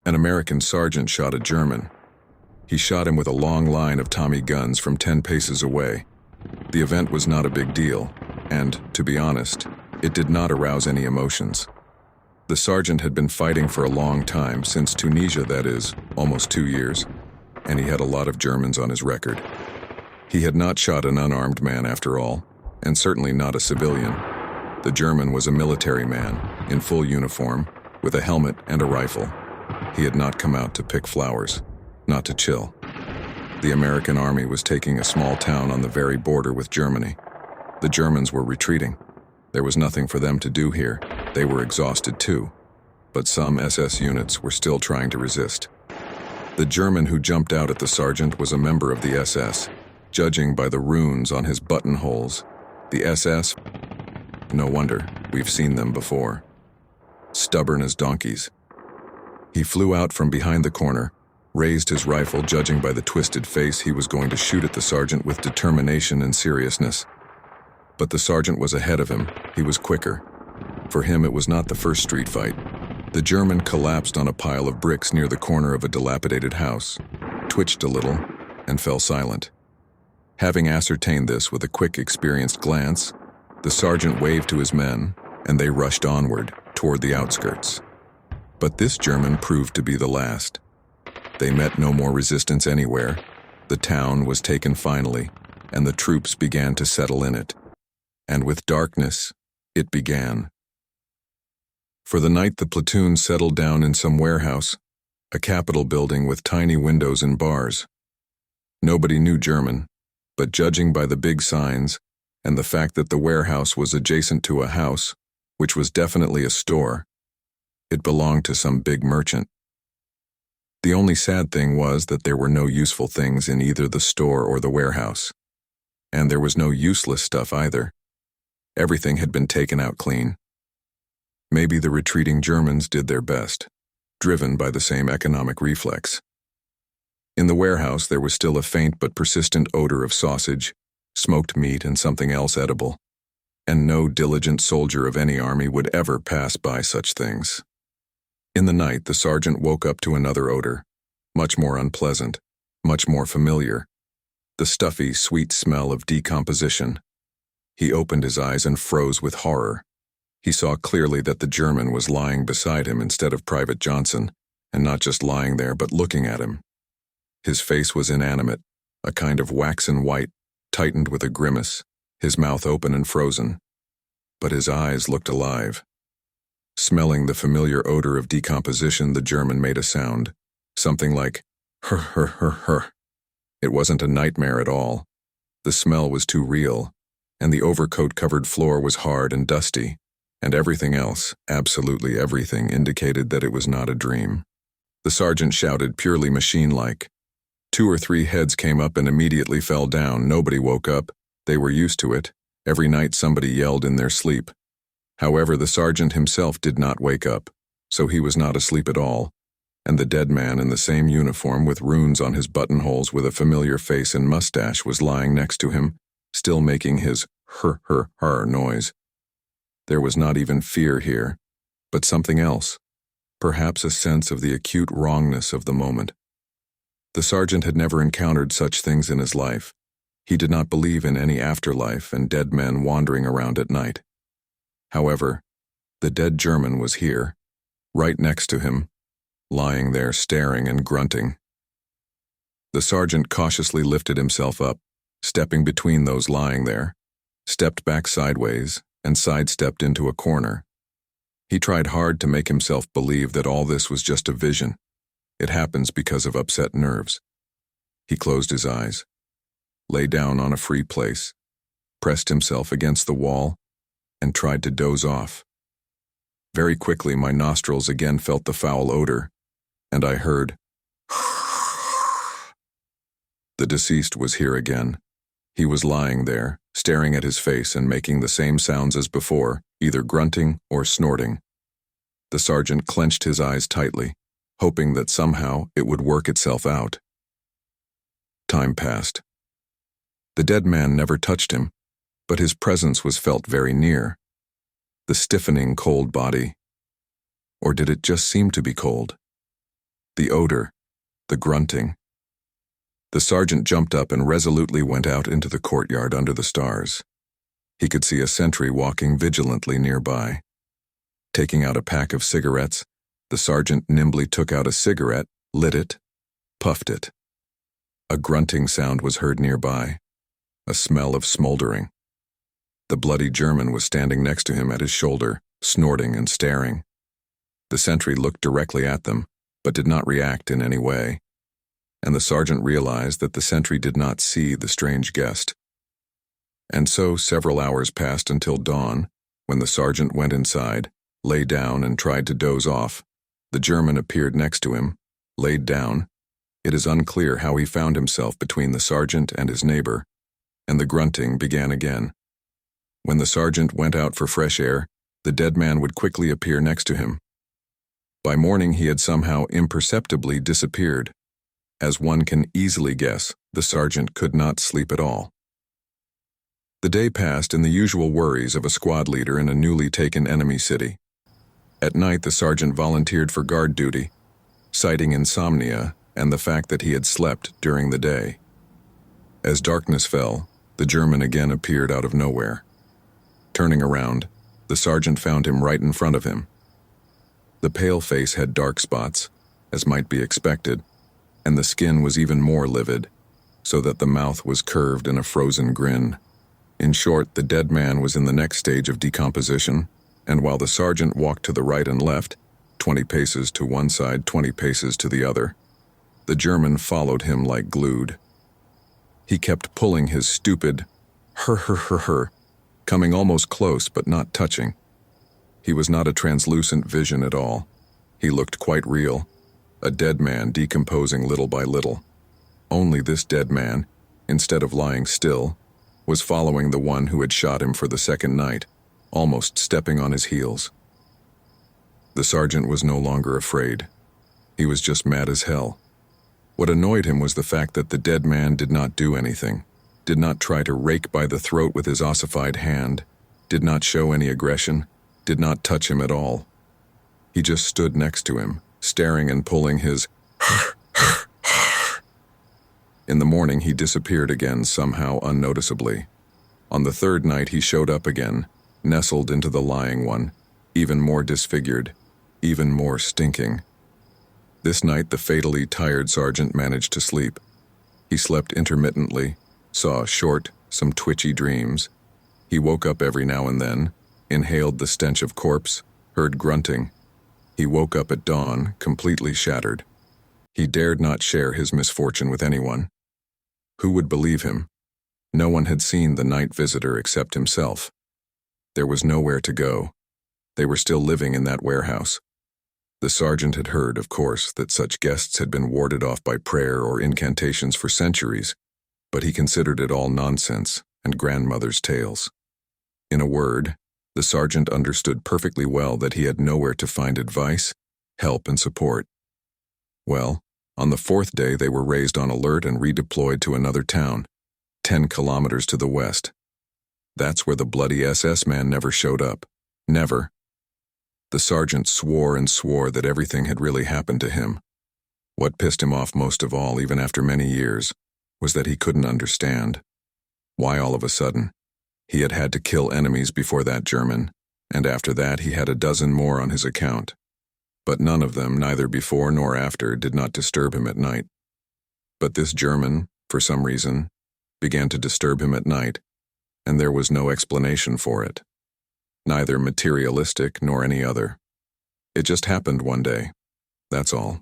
An American sergeant shot a German. He shot him with a long line of Tommy guns from 10 paces away. The event was not a big deal, and, to be honest, it did not arouse any emotions. The sergeant had been fighting for a long time, since Tunisia, that is, almost 2 years, and he had a lot of Germans on his record. He had not shot an unarmed man after all, and certainly not a civilian. The German was a military man, in full uniform, with a helmet and a rifle. He had not come out to pick flowers, not to chill. The American army was taking a small town on the very border with Germany. The Germans were retreating. There was nothing for them to do here. They were exhausted too. But some SS units were still trying to resist. The German who jumped out at the sergeant was a member of the SS, judging by the runes on his buttonholes. The SS? No wonder, we've seen them before. Stubborn as donkeys. He flew out from behind the corner, raised his rifle, judging by the twisted face he was going to shoot at the sergeant with determination and seriousness. But the sergeant was ahead of him. He was quicker. For him, it was not the first street fight. The German collapsed on a pile of bricks near the corner of a dilapidated house, twitched a little, and fell silent. Having ascertained this with a quick, experienced glance, the sergeant waved to his men, and they rushed onward, toward the outskirts. But this German proved to be the last. They met no more resistance anywhere. The town was taken finally, and the troops began to settle in it. And with darkness, it began. For the night, the platoon settled down in some warehouse, a Capitol building with tiny windows and bars. Nobody knew German, but judging by the big signs and the fact that the warehouse was adjacent to a house, which was definitely a store, it belonged to some big merchant. The only sad thing was that there were no useful things in either the store or the warehouse. And there was no useless stuff either. Everything had been taken out clean. Maybe the retreating Germans did their best, driven by the same economic reflex. In the warehouse, there was still a faint but persistent odor of sausage, smoked meat, and something else edible. And no diligent soldier of any army would ever pass by such things. In the night, the sergeant woke up to another odor, much more unpleasant, much more familiar, the stuffy, sweet smell of decomposition. He opened his eyes and froze with horror. He saw clearly that the German was lying beside him instead of Private Johnson, and not just lying there but looking at him. His face was inanimate, a kind of waxen white, tightened with a grimace, his mouth open and frozen. But his eyes looked alive. Smelling the familiar odor of decomposition, the German made a sound, something like, "Her, her, her, her." It wasn't a nightmare at all. The smell was too real, and the overcoat-covered floor was hard and dusty, and everything else, absolutely everything, indicated that it was not a dream. The sergeant shouted, purely machine-like. 2 or 3 heads came up and immediately fell down. Nobody woke up. They were used to it. Every night somebody yelled in their sleep. However, the sergeant himself did not wake up, so he was not asleep at all, and the dead man in the same uniform with runes on his buttonholes with a familiar face and mustache was lying next to him, still making his her noise. There was not even fear here, but something else, perhaps a sense of the acute wrongness of the moment. The sergeant had never encountered such things in his life. He did not believe in any afterlife and dead men wandering around at night. However, the dead German was here, right next to him, lying there staring and grunting. The sergeant cautiously lifted himself up, stepping between those lying there, stepped back sideways, and sidestepped into a corner. He tried hard to make himself believe that all this was just a vision. It happens because of upset nerves. He closed his eyes, lay down on a free place, pressed himself against the wall, and tried to doze off. Very quickly, my nostrils again felt the foul odor, and I heard, The deceased was here again. He was lying there, staring at his face and making the same sounds as before, either grunting or snorting. The sergeant clenched his eyes tightly, hoping that somehow it would work itself out. Time passed. The dead man never touched him, but his presence was felt very near. The stiffening, cold body. Or did it just seem to be cold? The odor, the grunting. The sergeant jumped up and resolutely went out into the courtyard under the stars. He could see a sentry walking vigilantly nearby. Taking out a pack of cigarettes, the sergeant nimbly took out a cigarette, lit it, puffed it. A grunting sound was heard nearby, a smell of smoldering. The bloody German was standing next to him at his shoulder, snorting and staring. The sentry looked directly at them, but did not react in any way, and the sergeant realized that the sentry did not see the strange guest. And so several hours passed until dawn, when the sergeant went inside, lay down and tried to doze off. The German appeared next to him, laid down. It is unclear how he found himself between the sergeant and his neighbor, and the grunting began again. When the sergeant went out for fresh air, the dead man would quickly appear next to him. By morning he had somehow imperceptibly disappeared. As one can easily guess, the sergeant could not sleep at all. The day passed in the usual worries of a squad leader in a newly taken enemy city. At night the sergeant volunteered for guard duty, citing insomnia and the fact that he had slept during the day. As darkness fell, the German again appeared out of nowhere. Turning around, the sergeant found him right in front of him. The pale face had dark spots, as might be expected, and the skin was even more livid, so that the mouth was curved in a frozen grin. In short, the dead man was in the next stage of decomposition, and while the sergeant walked to the right and left, 20 paces to one side, 20 paces to the other, the German followed him like glued. He kept pulling his stupid her, coming almost close but not touching. He was not a translucent vision at all. He looked quite real, a dead man decomposing little by little. Only this dead man, instead of lying still, was following the one who had shot him for the second night, almost stepping on his heels. The sergeant was no longer afraid. He was just mad as hell. What annoyed him was the fact that the dead man did not do anything, did not try to rake by the throat with his ossified hand, did not show any aggression, did not touch him at all. He just stood next to him, staring and pulling his In the morning he disappeared again somehow unnoticeably. On the third night he showed up again, nestled into the lying one, even more disfigured, even more stinking. This night the fatally tired sergeant managed to sleep. He slept intermittently, saw short, some twitchy dreams. He woke up every now and then, inhaled the stench of corpse, heard grunting. He woke up at dawn, completely shattered. He dared not share his misfortune with anyone. Who would believe him? No one had seen the night visitor except himself. There was nowhere to go. They were still living in that warehouse. The sergeant had heard, of course, that such guests had been warded off by prayer or incantations for centuries, but he considered it all nonsense and grandmother's tales. In a word, the sergeant understood perfectly well that he had nowhere to find advice, help, and support. Well, on the fourth day they were raised on alert and redeployed to another town, 10 kilometers to the west. That's where the bloody SS man never showed up. Never. The sergeant swore and swore that everything had really happened to him. What pissed him off most of all, even after many years, was that he couldn't understand. Why all of a sudden? He had had to kill enemies before that German, and after that he had a dozen more on his account. But none of them, neither before nor after, did not disturb him at night. But this German, for some reason, began to disturb him at night, and there was no explanation for it. Neither materialistic nor any other. It just happened one day. That's all.